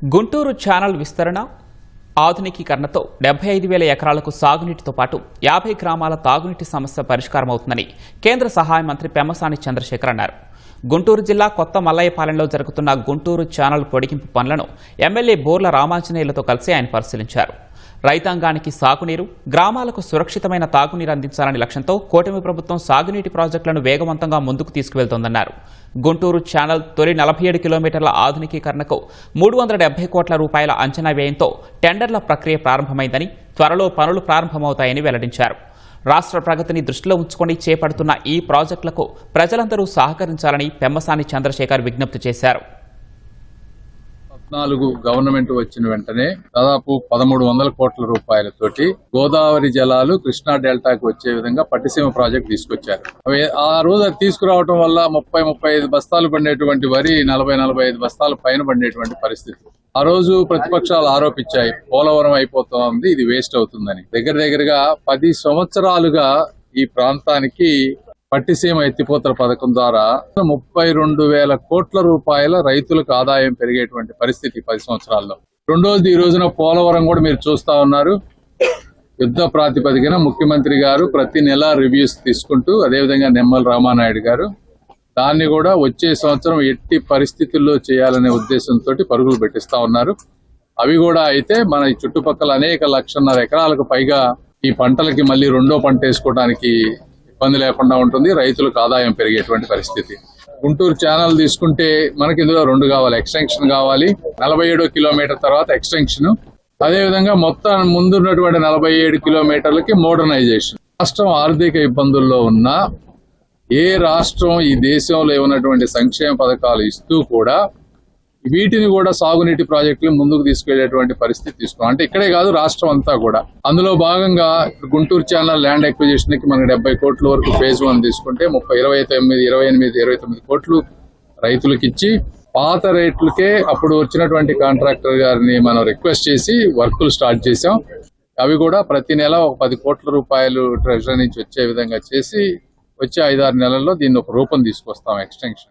Guntur channel విస్తరణ ఆధునికీకరణతో 75,000 ఎకరాలకు సాగునీటితో పాటు 50 గ్రామాల తాగునీటి సమస్య పరిష్కారమవుతుందని కేంద్ర సహాయ మంత్రి పెమ్మసాని చంద్రశేఖర్ అన్నారు. గుంటూరు జిల్లా కొత్త మల్లయ్యపాలెంలో జరుగుతున్న గుంటూరు ఛానల్ పొడిగింపు పనులను ఎమ్మెల్యే బోర్ల రామాంజనేయులతో కలిసి ఆయన పరిశీలించారు. రైతాంగానికి సాగునీరు, గ్రామాలకు సురక్షితమైన తాగునీరు అందించాలనే లక్ష్యంతో కూటమి ప్రభుత్వం సాగునీటి ప్రాజెక్టులను వేగవంతంగా ముందుకు తీసుకువెళ్తోందన్నారు. గుంటూరు ఛానల్ తొలి 47 కిలోమీటర్ల ఆధునికీకరణకు 370 కోట్ల రూపాయల అంచనా వ్యయంతో టెండర్ల ప్రక్రియ ప్రారంభమైందని, త్వరలో పనులు ప్రారంభమవుతాయని వెల్లడించారు. రాష్ట్ర ప్రగతిని దృష్టిలో ఉంచుకొని చేపడుతున్న ఈ ప్రాజెక్టులకు ప్రజలందరూ సహకరించాలని పెమ్మసాని చంద్రశేఖర్ విజ్ఞప్తి చేశారు. 14 గవర్నమెంట్ వచ్చిన వెంటనే దాదాపు 1,300 కోట్ల రూపాయలతోటి గోదావరి జలాలు కృష్ణా డెల్టాకు వచ్చే విధంగా పట్టిసీమ ప్రాజెక్ట్ తీసుకొచ్చారు. అవి ఆ రోజు అది తీసుకురావడం వల్ల 30-35 బస్తాలు పండేటువంటి వరి 40-45 బస్తాల పైన పండేటువంటి పరిస్థితి. ఆ రోజు ప్రతిపక్షాలు ఆరోపించాయి, పోలవరం అయిపోతుంది, ఇది వేస్ట్ అవుతుందని. దగ్గరగా 10 సంవత్సరాలుగా ఈ ప్రాంతానికి పట్టిసీమ ఎత్తిపోతల పథకం ద్వారా 32,000 కోట్ల రూపాయల రైతులకు ఆదాయం పెరిగేటువంటి పరిస్థితి 10 సంవత్సరాల్లో. రెండోది, ఈ రోజున పోలవరం కూడా మీరు చూస్తా ఉన్నారు. యుద్ధ ప్రాతిపదికన ముఖ్యమంత్రి గారు ప్రతి నెల రివ్యూస్ తీసుకుంటూ, అదేవిధంగా నిమ్మల రామానాయుడు గారు దాన్ని కూడా వచ్చే సంవత్సరం ఎట్టి పరిస్థితుల్లో చేయాలనే ఉద్దేశంతో పరుగులు పెట్టిస్తా ఉన్నారు. అవి కూడా అయితే మన చుట్టుపక్కల అనేక 1,50,000 ఎకరాలకు పైగా ఈ పంటలకి మళ్ళీ రెండో పంట వేసుకోవడానికి ఇబ్బంది లేకుండా ఉంటుంది, రైతులకు ఆదాయం పెరిగేటువంటి పరిస్థితి. గుంటూరు ఛానల్ తీసుకుంటే మనకి ఇందులో 2 కావాలి. ఎక్స్టెన్షన్ కావాలి, 47 కిలోమీటర్ తర్వాత ఎక్స్టెన్షన్, అదేవిధంగా మొత్తం ముందున్నటువంటి 47 కిలోమీటర్లకి మోడర్నైజేషన్. రాష్ట్రం ఆర్థిక ఇబ్బందుల్లో ఉన్నా, ఏ రాష్ట్రం ఈ దేశంలో ఉన్నటువంటి సంక్షేమ పథకాలు ఇస్తూ కూడా వీటిని కూడా సాగునీటి ప్రాజెక్టులు ముందుకు తీసుకెళ్లేటువంటి పరిస్థితి తీసుకున్నాం. అంటే ఇక్కడే కాదు, రాష్ట్రం అంతా కూడా. అందులో భాగంగా గుంటూరు ఛానల్ ల్యాండ్ అక్విజిషన్ కి మనకి 70 కోట్ల వరకు ఫేజ్ 1 తీసుకుంటే 28 కోట్లు రైతులకు ఇచ్చి, పాత రేట్లకే అప్పుడు వచ్చినటువంటి కాంట్రాక్టర్ గారిని మనం రిక్వెస్ట్ చేసి వర్కులు స్టార్ట్ చేశాం. అవి కూడా ప్రతి నెల ఒక 10 కోట్ల రూపాయలు ట్రెజరీ నుంచి వచ్చే విధంగా చేసి వచ్చే 5-6 నెలల్లో దీన్ని ఒక రూపం తీసుకొస్తాం ఎక్స్టెన్షన్.